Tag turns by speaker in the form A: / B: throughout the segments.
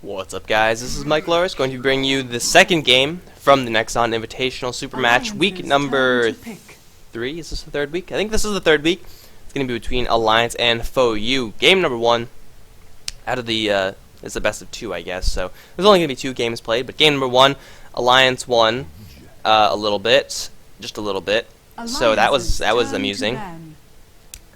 A: What's up, guys? This is Mike Loris, going to be bringing you the second game from the Nexon Invitational Super Match, week number 3. Is this the third week? I think this is the third week. It's going to be between Alliance and fOu. Game number 1 out of the, it's the best of 2, I guess. So there's only going to be 2 games played, but game number 1, Alliance won a little bit, just a little bit. So that was amusing.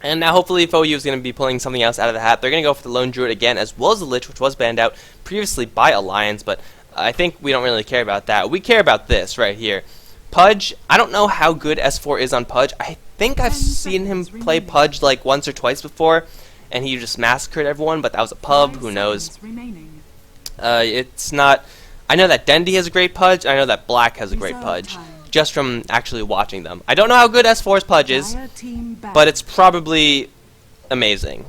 A: And now hopefully fOu is going to be pulling something else out of the hat. They're going to go for the Lone Druid again, as well as the Lich, which was banned out previously by Alliance, but I think we don't really care about that. We care about this right here. Pudge, I don't know how good S4 is on Pudge. I think I've seen him play Pudge like once or twice before, and he just massacred everyone, but that was a pub, who knows. It's not... I know that Dendi has a great Pudge, I know that Black has a great Pudge, just from actually watching them. I don't know how good S4's Pudge is, but it's probably amazing.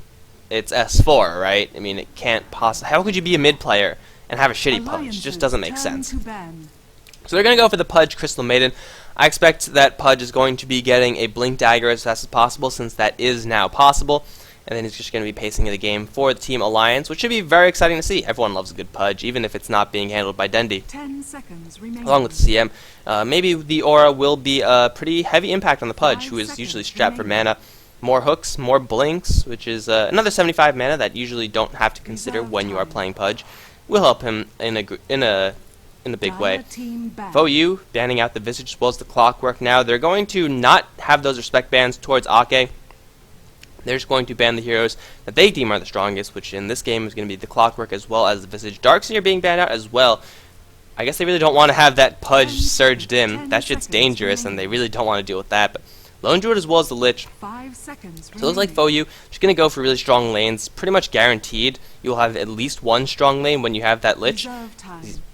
A: It's S4, right? I mean, it can't possibly... How could you be a mid player and have a shitty Pudge? It just doesn't make sense. So they're going to go for the Pudge Crystal Maiden. I expect that Pudge is going to be getting a Blink Dagger as fast as possible, since that is now possible. And then he's just going to be pacing the game for the Team Alliance, which should be very exciting to see. Everyone loves a good Pudge, even if it's not being handled by Dendi.
B: 10 seconds remaining.
A: Along with the CM. Maybe the Aura will be a pretty heavy impact on the Pudge, who is usually strapped for mana. More hooks, more blinks, which is another 75 mana that you usually don't have to consider when you are playing Pudge. Will help him in a big way. fOu banning out the Visage as well as the Clockwork now. They're going to not have those respect bans towards Ake. They're just going to ban the heroes that they deem are the strongest, which in this game is going to be the Clockwork as well as the Visage. Darkseer being banned out as well. I guess they really don't want to have that Pudge surged in. That shit's dangerous, and they really don't want to deal with that. But Lone Druid as well as the Lich.
B: 5 seconds
A: So it looks like fOu just going to go for really strong lanes. Pretty much guaranteed you'll have at least one strong lane when you have that Lich.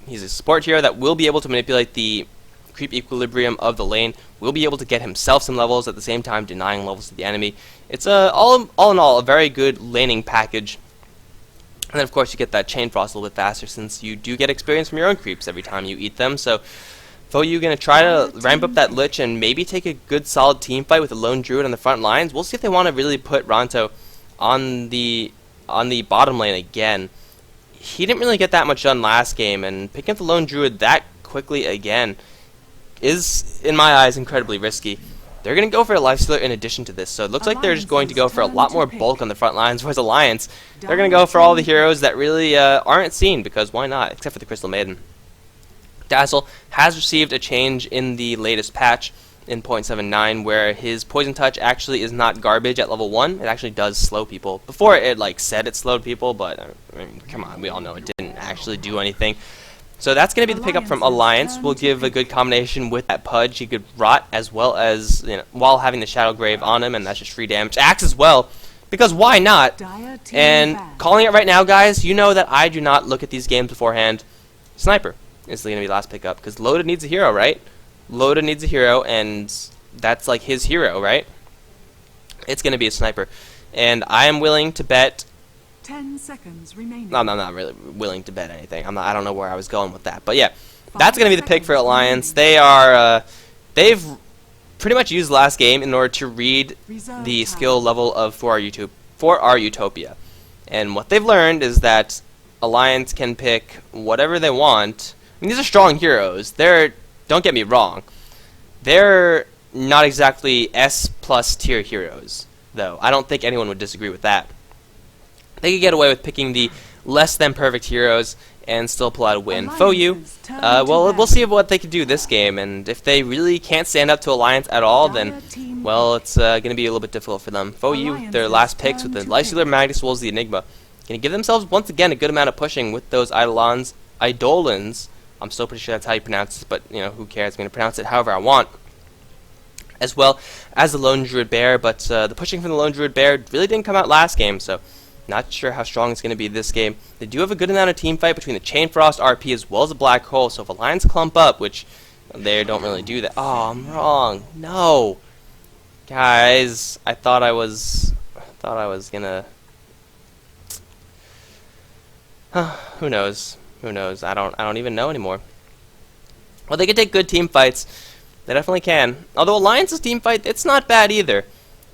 A: He's a support hero that will be able to manipulate the creep equilibrium of the lane, will be able to get himself some levels at the same time denying levels to the enemy. It's all in all a very good laning package. And then of course you get that Chain Frost a little bit faster, since you do get experience from your own creeps every time you eat them. So fOu going to try to ramp up that Lich and maybe take a good solid team fight with the Lone Druid on the front lines. We'll see if they want to really put Ronto on the bottom lane again. He didn't really get that much done last game, and picking up the Lone Druid that quickly again is, in my eyes, incredibly risky. They're going to go for a Lifestealer in addition to this, so it looks like they're just going to go for a lot more bulk on the front lines, whereas Alliance, they're going to go for all the heroes that really aren't seen, because why not, except for the Crystal Maiden. Dazzle has received a change in the latest patch in 0.79, where his Poison Touch actually is not garbage at level 1. It actually does slow people. Before it said it slowed people, but I mean, come on, we all know it didn't actually do anything. So that's going to be the pickup from Alliance. Will give a good combination with that Pudge. He could rot as well as, you know, while having the Shadow Grave on him, and that's just free damage. Axe as well, because why not? And calling it right now, guys, you know that I do not look at these games beforehand. Sniper is going to be the last pickup, because Loaded needs a hero, right? Loaded needs a hero, and that's like his hero, right? It's going to be a Sniper. And I am willing to bet...
B: 10 seconds remaining.
A: No, I'm not really willing to bet anything. I don't know where I was going with that. But yeah, that's going to be the pick for Alliance. They are... they've pretty much used the last game in order to read the skill level of For Our Utopia. And what they've learned is that Alliance can pick whatever they want. I mean, these are strong heroes. Don't get me wrong. They're not exactly S+ tier heroes, though. I don't think anyone would disagree with that. They could get away with picking the less than perfect heroes and still pull out a win. fOu, well, we'll see what they can do this game, and if they really can't stand up to Alliance at all, then, well, it's going to be a little bit difficult for them. fOu, their last picks with the Lifestealer, Magnus, as well as the Enigma, going to give themselves, once again, a good amount of pushing with those Eidolons. I'm still pretty sure that's how you pronounce it, but, you know, who cares? I'm going to pronounce it however I want. As well as the Lone Druid Bear, but the pushing from the Lone Druid Bear really didn't come out last game, so not sure how strong it's going to be this game. They do have a good amount of team fight between the Chain Frost RP as well as the Black Hole, so if Alliance clump up, which they don't really do that. Oh, I'm wrong. No. Guys, I thought I was gonna... Who knows? Who knows? I don't even know anymore. Well, they can take good team fights. They definitely can. Although Alliance's team fight, it's not bad either.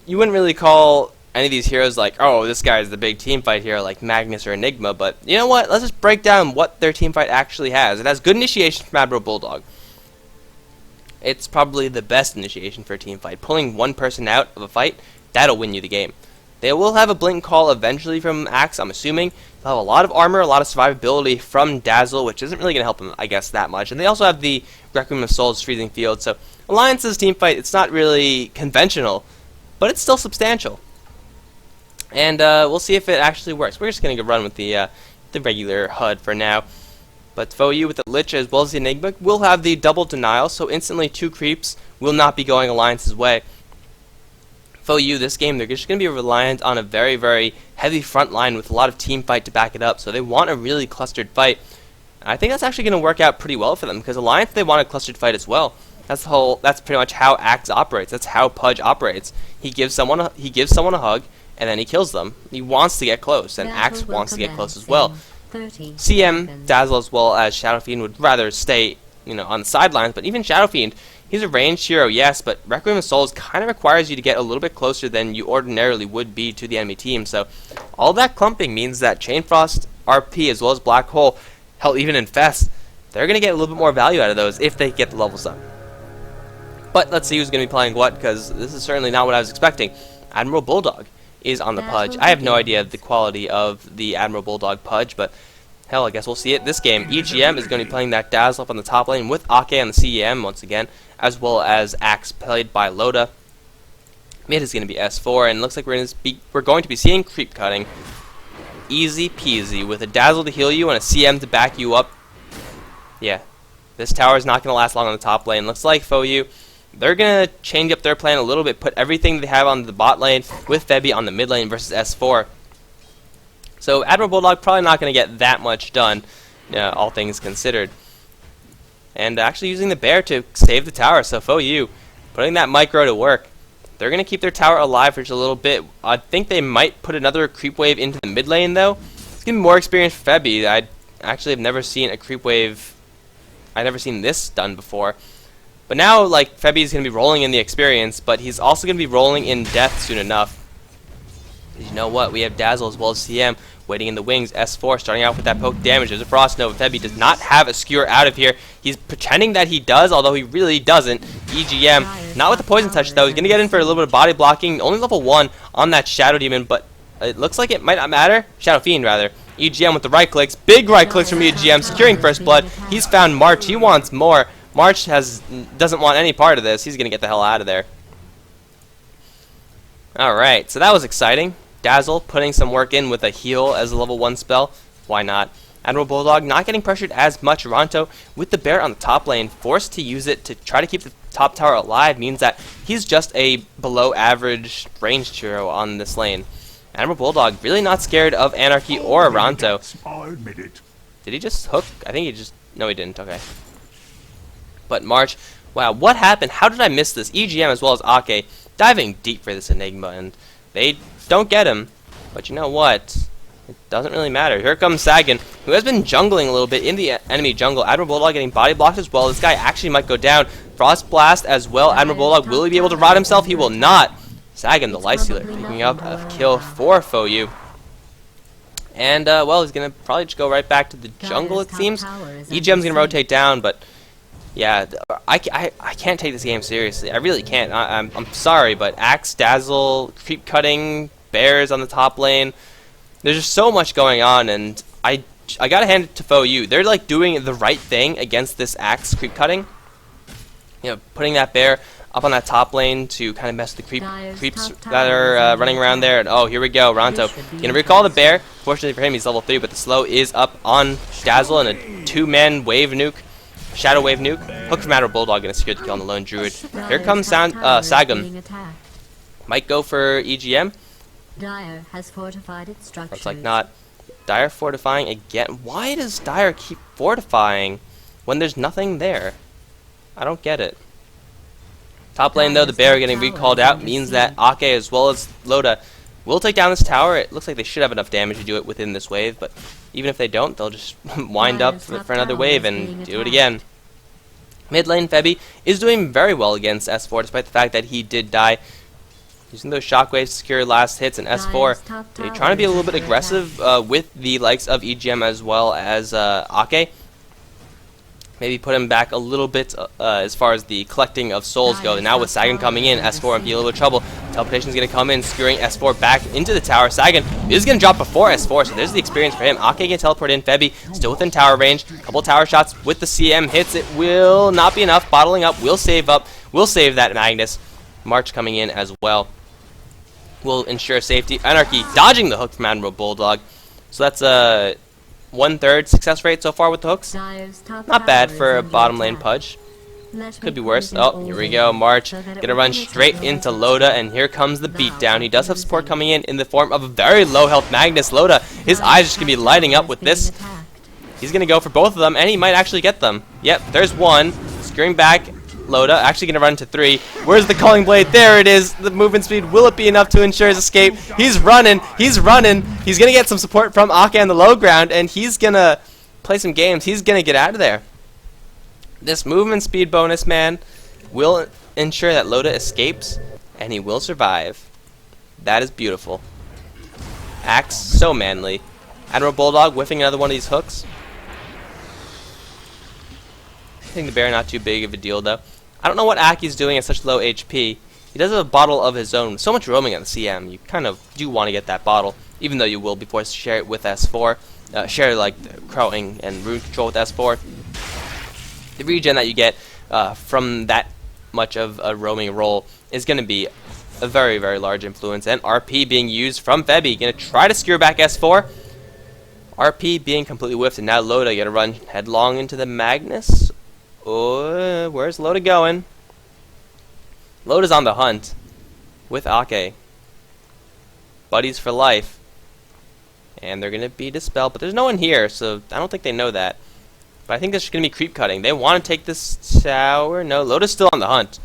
A: You wouldn't really call any of these heroes like, oh, this guy's the big team fight hero like Magnus or Enigma, but you know what? Let's just break down what their team fight actually has. It has good initiation from Admiral Bulldog. It's probably the best initiation for a team fight. Pulling one person out of a fight, that'll win you the game. They will have a blink call eventually from Axe, I'm assuming. They'll have a lot of armor, a lot of survivability from Dazzle, which isn't really going to help them, I guess, that much. And they also have the Requiem of Souls Freezing Field, so Alliance's team fight, it's not really conventional, but it's still substantial. And we'll see if it actually works. We're just going to go run with the regular HUD for now. But fOu with the Lich as well as the Enigma will have the double denial, so instantly 2 creeps will not be going Alliance's way. fOu this game, they're just going to be reliant on a very, very heavy front line with a lot of team fight to back it up, so they want a really clustered fight. And I think that's actually going to work out pretty well for them, because Alliance, they want a clustered fight as well. That's pretty much how Axe operates. That's how Pudge operates. He gives someone a hug, and then he kills them. He wants to get close, and Axe wants to get close as well. CM, Dazzle, as well as Shadow Fiend would rather stay, on the sidelines, but even Shadow Fiend, he's a ranged hero, yes, but Requiem of Souls kind of requires you to get a little bit closer than you ordinarily would be to the enemy team, so all that clumping means that Chain Frost, RP, as well as Black Hole, hell, even Infest, they're going to get a little bit more value out of those if they get the levels up. But let's see who's going to be playing what, because this is certainly not what I was expecting. Admiral Bulldog is on the Pudge. I have no idea the quality of the Admiral Bulldog Pudge, but hell, I guess we'll see it this game. EGM is going to be playing that Dazzle up on the top lane with Ake on the CEM once again, as well as Axe played by Loda. Mid is going to be S4, and looks like we're going to be seeing creep cutting. Easy peasy with a Dazzle to heal you and a CM to back you up. Yeah, this tower is not going to last long on the top lane. Looks like fOu, they're going to change up their plan a little bit, put everything they have on the bot lane with Febby on the mid lane versus S4. So Admiral Bulldog probably not going to get that much done, all things considered. And actually using the bear to save the tower, so fOu putting that micro to work. They're going to keep their tower alive for just a little bit. I think they might put another creep wave into the mid lane though. It's going to be more experience for Febby. I actually have never seen a creep wave. I've never seen this done before. But now, like, Febby is going to be rolling in the experience, but he's also going to be rolling in death soon enough. You know what? We have Dazzle as well as CM waiting in the wings. S4 starting out with that poke damage. There's a Frost Nova. Febby does not have a skewer out of here. He's pretending that he does, although he really doesn't. EGM, not with the poison touch though. He's going to get in for a little bit of body blocking. Only level 1 on that Shadow Demon, but it looks like it might not matter. Shadow Fiend, rather. EGM with the right clicks. Big right clicks from EGM, securing first blood. He's found March. He wants more. March doesn't want any part of this. He's going to get the hell out of there. Alright, so that was exciting. Dazzle putting some work in with a heal as a level 1 spell. Why not? Admiral Bulldog not getting pressured as much. Ronto with the bear on the top lane, forced to use it to try to keep the top tower alive, means that he's just a below average ranged hero on this lane. Admiral Bulldog really not scared of Anarchy or Ronto. Did he just hook? I think he just... No, he didn't. Okay. But March, wow, what happened? How did I miss this? EGM as well as Ake diving deep for this Enigma, and they don't get him. But you know what? It doesn't really matter. Here comes Sagan, who has been jungling a little bit in the enemy jungle. Admiral Bulldog getting body blocked as well. This guy actually might go down. Frost Blast as well. Admiral Bulldog, will he be able to rot himself? He will not. Sagan, the Life Stealer, picking up a kill for fOu. And, well, he's going to probably just go right back to the jungle, it seems. EGM's going to rotate down, but... yeah, I can't take this game seriously. I really can't. I'm sorry, but Axe, Dazzle, creep cutting, bears on the top lane. There's just so much going on, and I gotta hand it to fOu. They're like doing the right thing against this Axe creep cutting. Putting that bear up on that top lane to kind of mess with the creeps that are running around there. And oh, here we go, Ronto gonna recall the bear. Fortunately for him, he's level 3, but the slow is up on Dazzle and a 2-man wave nuke. Shadow Wave nuke. Hook from Admiral Bulldog gonna secure the kill on the lone druid. Here comes Sagan. Might go for EGM.
C: Dire has fortified its structures.
A: Looks like not. Dire fortifying again. Why does Dire keep fortifying when there's nothing there? I don't get it. Top lane though, the bear getting recalled out means that Ake as well as Loda will take down this tower. It looks like they should have enough damage to do it within this wave, but even if they don't, they'll just wind up for another wave and do it again. Mid lane Febby is doing very well against S4, despite the fact that he did die. Using those shockwaves to secure last hits, and S4 trying to be a little bit aggressive with the likes of EGM as well as Ake. Maybe put him back a little bit as far as the collecting of souls go. And now with Sagan coming in, S4 might be a little bit of trouble. Teleportation's going to come in, securing S4 back into the tower. Sagan is going to drop before S4, so there's the experience for him. Ake can teleport in. Febby still within tower range. Couple tower shots with the CM hits. It will not be enough. Bottling up. Will save that Magnus. March coming in as well will ensure safety. Anarchy dodging the hook from Admiral Bulldog. So that's a 1/3 success rate so far with the hooks. Not bad for a bottom lane pudge. Could be worse. Oh, here we go. March gonna run straight into Loda, and here comes the beatdown. He does have support coming in the form of a very low health Magnus. Loda, his eyes just gonna be lighting up with this. He's gonna go for both of them, and he might actually get them. Yep, there's one. Securing back. Loda actually gonna run to 3. Where's the calling blade? There it is. The movement speed. Will it be enough to ensure his escape? He's running. He's running. He's gonna get some support from Ake on the low ground, and he's gonna play some games. He's gonna get out of there. This movement speed bonus, man, will ensure that Loda escapes, and he will survive. That is beautiful. Axe, so manly. Admiral Bulldog whiffing another one of these hooks. I think the bear not too big of a deal though. I don't know what Aki's doing at such low HP. He does have a bottle of his own. So much roaming on the CM. You kind of do want to get that bottle, even though you will be forced to share it with S4. Share like the crowing and rune control with S4. The regen that you get from that much of a roaming role is going to be a very, very large influence. And RP being used from Febby. Going to try to secure back S4. RP being completely whiffed, and now Loda going to run headlong into the Magnus. Oh, where's Loda going? Loda's on the hunt with Ake. Buddies for life. And they're going to be dispelled, but there's no one here, so I don't think they know that. But I think there's going to be creep cutting. They want to take this tower. No, Loda's still on the hunt.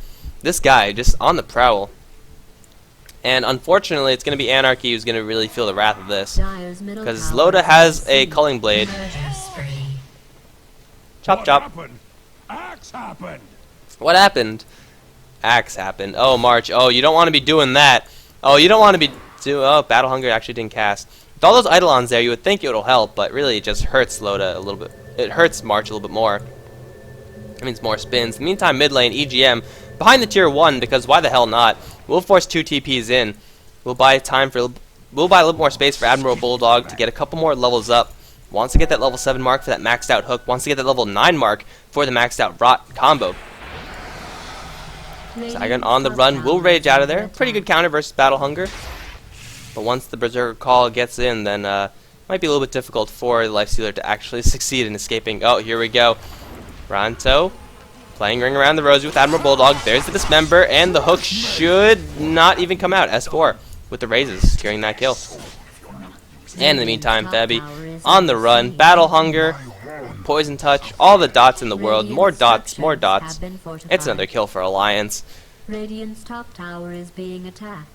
A: This guy, just on the prowl. And unfortunately, it's going to be Anarchy who's going to really feel the wrath of this. Because Loda has a culling blade. Chop, chop.
D: Axe happened.
A: What happened? Axe happened. Oh, March. Oh, you don't want to be doing that. Oh, you don't want to be oh, Battle Hunger actually didn't cast. With all those Eidolons there, you would think it will help, but really it just hurts Loda a little bit. It hurts March a little bit more. It means more spins. In the meantime, mid lane, EGM, behind the tier 1, because why the hell not? We'll force 2 TPs in. We'll buy a little more space for Admiral Bulldog to get a couple more levels up. Wants to get that level 7 mark for that maxed out hook. Wants to get that level 9 mark for the maxed out rot combo. Sagan on the run will rage out of there. Pretty good counter versus Battle Hunger. But once the Berserker Call gets in, then might be a little bit difficult for the Lifestealer to actually succeed in escaping. Oh, here we go. Ronto playing Ring Around the Rosie with Admiral Bulldog. There's the Dismember, and the hook should not even come out. S4 with the raises, securing that kill. And in the meantime, Febby on the run. Battle Hunger, Poison Touch, all the dots in the world. More dots, more dots. It's another kill for Alliance.
C: Radiant's top tower is being attacked.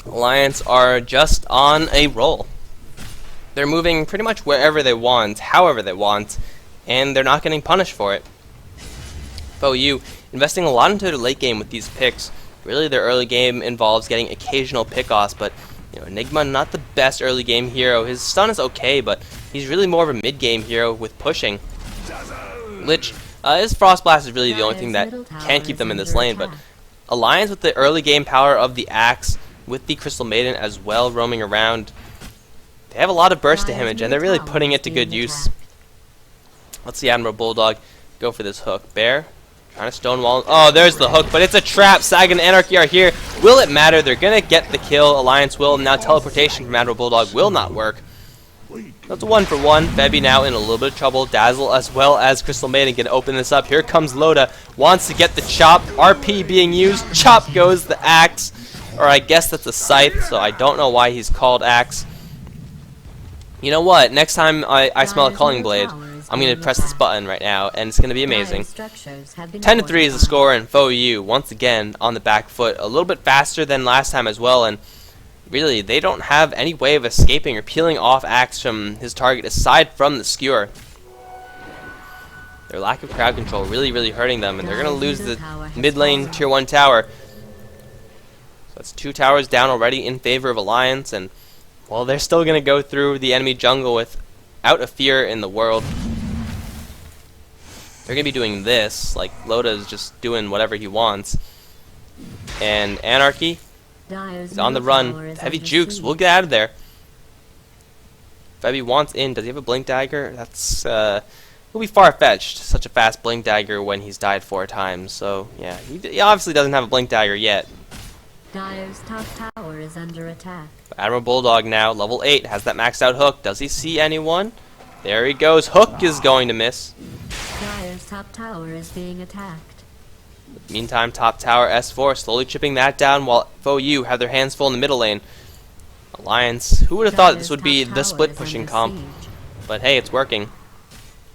A: Alliance are just on a roll. They're moving pretty much wherever they want, however they want, and they're not getting punished for it. fOu investing a lot into their late game with these picks. Really, their early game involves getting occasional pick-offs, but you know, Enigma, not the best early game hero. His stun is okay, but he's really more of a mid-game hero with pushing. Lich, his Frost Blast is really the only thing that can keep them in this lane, but Alliance with the early game power of the Axe, with the Crystal Maiden as well roaming around, they have a lot of burst damage, and they're really putting it to good use. Let's see Admiral Bulldog go for this hook. Bear trying to stonewall. Oh, there's the hook, but it's a trap. Sagan and Anarchy are here. Will it matter? They're going to get the kill. Alliance will. Now teleportation from Admiral Bulldog will not work. That's a 1-for-1. Febby now in a little bit of trouble. Dazzle as well as Crystal Maiden can open this up. Here comes Loda. Wants to get the chop. RP being used. Chop goes the axe. Or I guess that's a scythe, so I don't know why he's called axe. You know what? Next time I smell a culling blade, I'm going to press this button right now, and it's going to be amazing. 10-3 is the score, and fOu once again on the back foot, a little bit faster than last time as well, and really they don't have any way of escaping or peeling off Axe from his target aside from the skewer. Their lack of crowd control really hurting them, and they're going to lose the mid lane tier 1 tower. That's 2 towers down already in favor of Alliance, and well, they're still gonna go through the enemy jungle without a fear in the world. They're gonna be doing this, like Loda is just doing whatever he wants. And Anarchy is on the run. Heavy jukes. We'll get out of there. fOu wants in. Does he have a blink dagger? That's will be far-fetched. Such a fast blink dagger when he's died 4 times. So yeah, he obviously doesn't have a blink dagger yet.
C: Dire's top tower is under attack.
A: Admiral Bulldog now, level 8, has that maxed out hook. Does he see anyone? There he goes. Hook is going to miss.
C: Dire's top tower is being attacked.
A: Meantime, top tower S4 slowly chipping that down while fOu have their hands full in the middle lane. Alliance, who would have thought this would be the split pushing comp? But hey, it's working.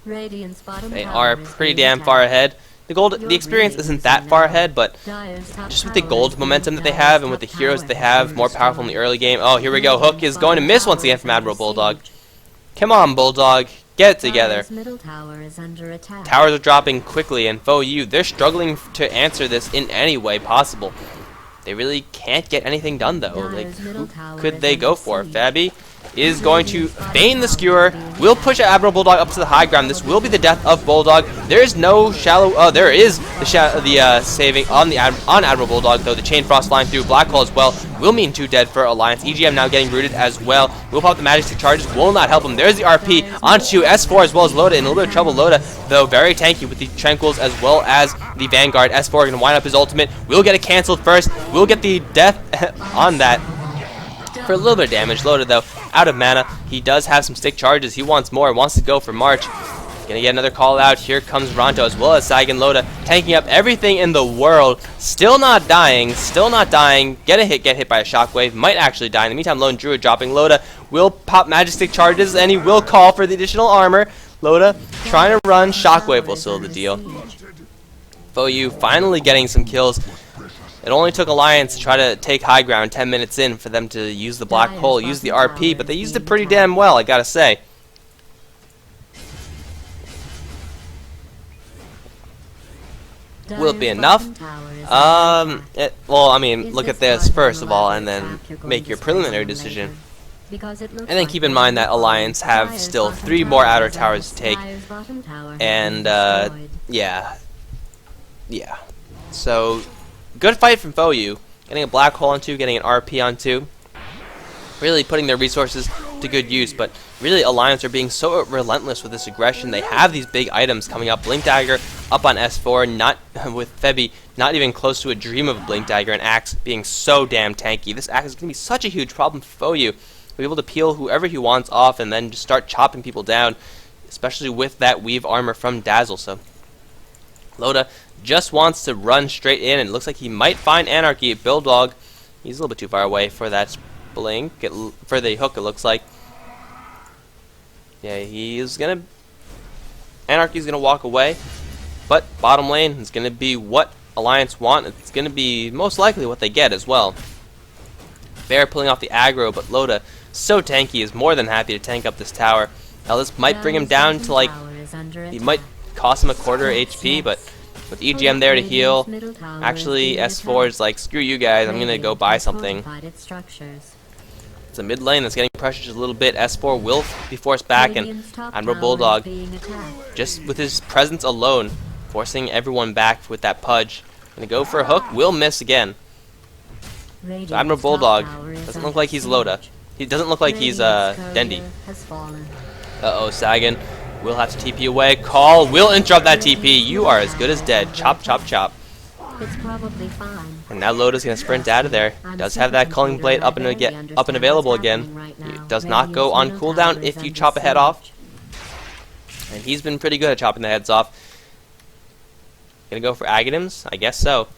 C: Radiant's bottom
A: They
C: tower
A: are
C: is
A: pretty
C: being
A: damn far
C: attacked.
A: ahead. The experience isn't that far ahead, but
C: Dire's top
A: just with the
C: tower
A: gold
C: is
A: momentum that they
C: being
A: have and with the
C: Dire's
A: heroes
C: top
A: they
C: tower
A: have,
C: is
A: more powerful in the
C: destroyed.
A: early game. Oh, here we go. Hook is going to
C: Radiant's
A: miss once
C: bottom
A: again from
C: tower
A: Admiral
C: is
A: Bulldog.
C: siege.
A: Come on, Bulldog. Get it together.
C: Dire's middle tower is under attack.
A: Towers are dropping quickly, and fOu, they're struggling to answer this in any way possible. They really can't get anything done, though. Like,
C: Dire's
A: who
C: middle tower
A: could
C: is
A: they go
C: under
A: for?
C: siege.
A: fOu is going to feign the skewer, will push Admiral Bulldog up to the high ground. This will be the death of Bulldog. There is no shallow, there is the saving on Admiral Bulldog, though. The Chain Frost flying through, Black Hole as well, will mean 2 dead for Alliance. EGM now getting rooted as well. Will pop the magic stick charges, will not help him. There's the RP onto S4 as well as Loda, in a little bit of trouble. Loda, though, very tanky with the Tranquils as well as the Vanguard. S4 going to wind up his ultimate, will get it cancelled first, will get the death on that. For a little bit of damage. Loda, though, out of mana. He does have some stick charges. He wants more. Wants to go for March. Gonna get another call out. Here comes Ronto as well as Sagan. Loda tanking up everything in the world. Still not dying. Still not dying. Get hit by a shockwave. Might actually die. In the meantime, Lone Druid dropping. Loda will pop magic stick charges and he will call for the additional armor. Loda trying to run. Shockwave will seal the deal. fOu finally getting some kills. It only took Alliance to try to take high ground 10 minutes in for them to use the Black Hole, use the RP, but they used it pretty damn well, I gotta say. Will it be enough? Well, I mean, look at this first of all, and then make your preliminary decision. And then keep in mind that Alliance have still 3 more outer towers to take, and yeah. So good fight from fOu, getting a Black Hole on 2, getting an RP on 2, really putting their resources to good use. But really, Alliance are being so relentless with this aggression. They have these big items coming up. Blink Dagger up on S4, not with fOu, not even close to a dream of a Blink Dagger, and Axe being so damn tanky. This Axe is going to be such a huge problem for fOu. Be able to peel whoever he wants off and then just start chopping people down, especially with that weave armor from Dazzle. So Loda just wants to run straight in, and it looks like he might find Anarchy. Bulldog, he's a little bit too far away for that blink, for the hook, it looks like. Yeah, he's gonna, Anarchy's gonna walk away, but bottom lane is gonna be what Alliance want. It's gonna be most likely what they get as well. Bear pulling off the aggro, but Loda, so tanky, is more than happy to tank up this tower. Now this might bring him down to, like, he might cost him a quarter HP, but with EGM there to heal, actually S4 is like, screw you guys, I'm gonna go buy something. It's a mid lane that's getting pressured just a little bit. S4 will be forced back, and Admiral Bulldog, just with his presence alone, forcing everyone back with that pudge. Gonna go for a hook, will miss again. So Admiral Bulldog doesn't look like he's Loda. He doesn't look like he's Dendi. Uh-oh, Sagan will have to TP away. Call will interrupt that TP. You are as good as dead. Chop, chop, chop.
C: It's probably fine.
A: And now Loda's gonna sprint out of there. He does have that culling blade up and available again. It does not go on cooldown if you chop a head off. And he's been pretty good at chopping the heads off. Gonna go for Aghanims? I guess so.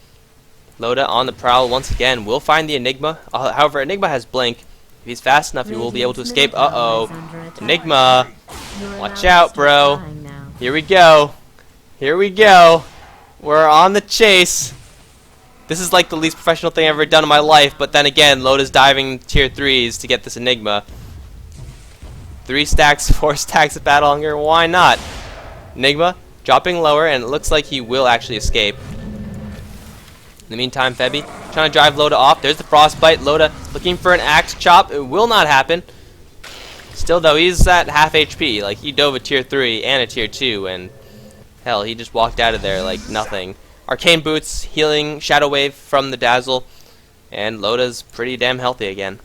A: Loda on the prowl once again. Will find the Enigma. However, Enigma has blink. If he's fast enough, he will be able to escape. Uh-oh. Enigma. Watch out, bro. Here we go. Here we go. We're on the chase. This is like the least professional thing I've ever done in my life, but then again, Loda's diving tier 3s to get this Enigma. 3 stacks, 4 stacks of Battle Hunger, why not? Enigma dropping lower, and it looks like he will actually escape. In the meantime, Febby trying to drive Loda off. There's the frostbite. Loda looking for an axe chop. It will not happen. Still, though, he's at half HP. Like, he dove a tier 3 and a tier 2, and hell, he just walked out of there like nothing. Arcane Boots, healing, Shadow Wave from the Dazzle, and Loda's pretty damn healthy again.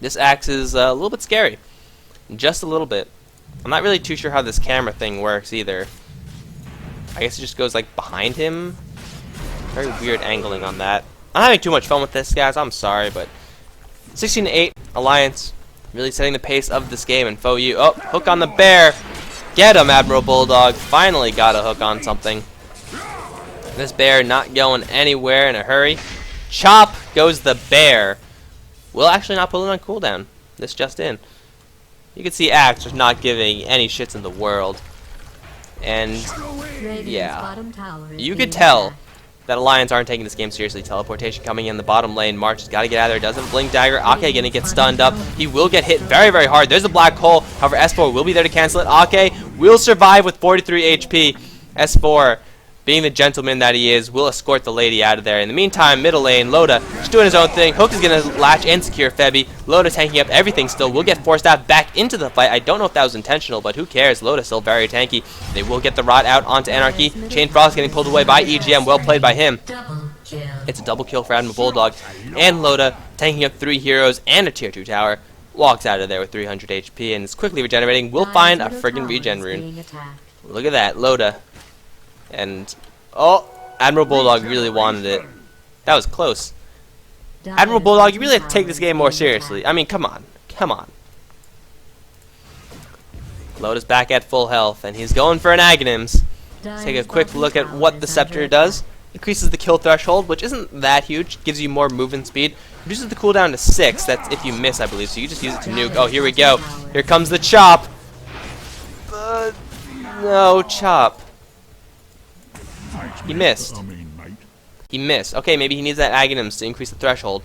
A: This axe is a little bit scary. Just a little bit. I'm not really too sure how this camera thing works either. I guess it just goes like behind him. Very weird angling on that. I'm having too much fun with this, guys. I'm sorry, but 16-8 Alliance really setting the pace of this game. And fOu, oh, hook on the bear. Get him, Admiral Bulldog. Finally got a hook on something. This bear not going anywhere in a hurry. Chop goes the bear. Will actually not put it on cooldown. This just in. You can see Axe just not giving any shits in the world. And yeah, you could tell that Alliance aren't taking this game seriously. Teleportation coming in the bottom lane. March has got to get out of there. Doesn't blink dagger. Ake gonna get stunned up. He will get hit very, very hard. There's a black hole. However, S4 will be there to cancel it. Ake will survive with 43 HP. S4, being the gentleman that he is, will escort the lady out of there. In the meantime, middle lane, Loda just doing his own thing. Hook is going to latch and secure Febby. Loda tanking up everything still. Will get forced out back into the fight. I don't know if that was intentional, but who cares? Loda still very tanky. They will get the rod out onto Anarchy. Chain Frost getting pulled away by EGM. Well played by him. It's a double kill for Admiral Bulldog. And Loda tanking up 3 heroes and a tier 2 tower. Walks out of there with 300 HP and is quickly regenerating. Will find a friggin' regen rune. Look at that, Loda. And, oh, Admiral Bulldog really wanted it. That was close. Admiral Bulldog, you really have to take this game more seriously. I mean, come on. Come on. Loda's back at full health, and he's going for an Aghanims. Take a quick look at what the Scepter does. Increases the kill threshold, which isn't that huge. Gives you more movement speed. Reduces the cooldown to 6. That's if you miss, I believe. So you just use it to nuke. Oh, here we go. Here comes the chop. No, chop. He missed. He missed. Okay, maybe he needs that Aghanims to increase the threshold.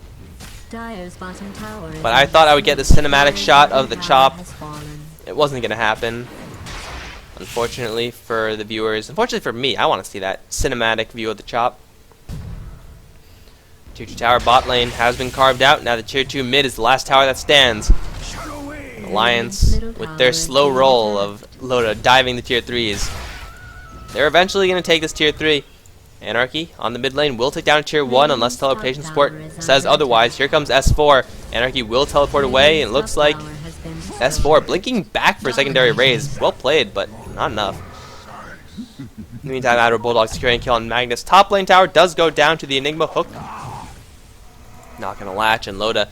A: But I thought I would get the cinematic shot of the chop. It wasn't going to happen. Unfortunately for the viewers. Unfortunately for me, I want to see that cinematic view of the chop. Tier 2 tower bot lane has been carved out. Now the tier 2 mid is the last tower that stands. Alliance, with their slow roll of Loda diving the tier 3s. They're eventually going to take this tier 3. Anarchy on the mid lane will take down tier 1 unless teleportation support says otherwise. Here comes S4. Anarchy will teleport away, and it looks like S4 blinking back for a secondary raise. Well played, but not enough. In the meantime, Admiral Bulldog securing kill on Magnus. Top lane tower does go down to the Enigma hook. Not going to latch, and Loda,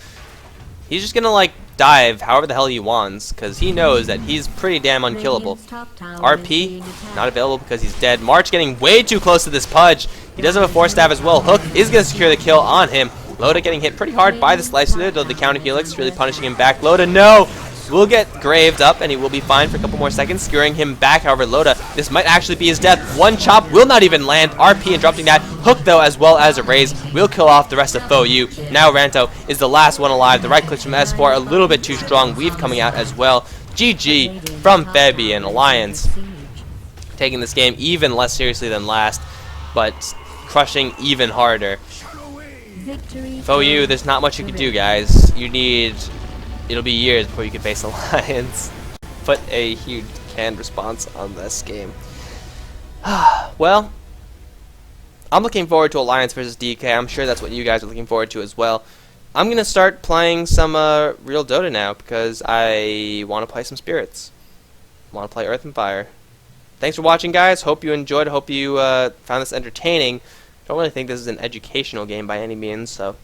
A: he's just going to like dive however the hell he wants, because he knows that he's pretty damn unkillable. RP, not available because he's dead. March getting way too close to this Pudge. He does have a Force Staff as well. Hook is going to secure the kill on him. Loda getting hit pretty hard by the Slicer, though the counter helix really punishing him back. Loda, no! Will get graved up, and he will be fine for a couple more seconds, securing him back. However, Loda, this might actually be his death. One chop will not even land. RP interrupting that. Hook, though, as well as a raise, will kill off the rest of fOu. Now Ranto is the last one alive. The right clicks from S4 a little bit too strong. Weave coming out as well. GG from Febby and Alliance. Taking this game even less seriously than last, but crushing even harder. fOu, there's not much you can do, guys. You need... It'll be years before you can face Alliance. Put a huge canned response on this game. Well, I'm looking forward to Alliance versus DK. I'm sure that's what you guys are looking forward to as well. I'm going to start playing some real Dota now because I want to play some Spirits. I want to play Earth and Fire. Thanks for watching, guys. Hope you enjoyed. Hope you found this entertaining. Don't really think this is an educational game by any means, so...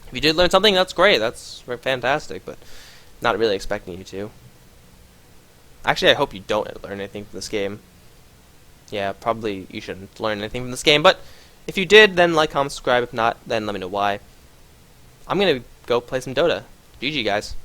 A: If you did learn something, that's great. That's fantastic, but not really expecting you to. Actually, I hope you don't learn anything from this game. Yeah, probably you shouldn't learn anything from this game, but if you did, then like, comment, subscribe. If not, then let me know why. I'm going to go play some Dota. GG, guys.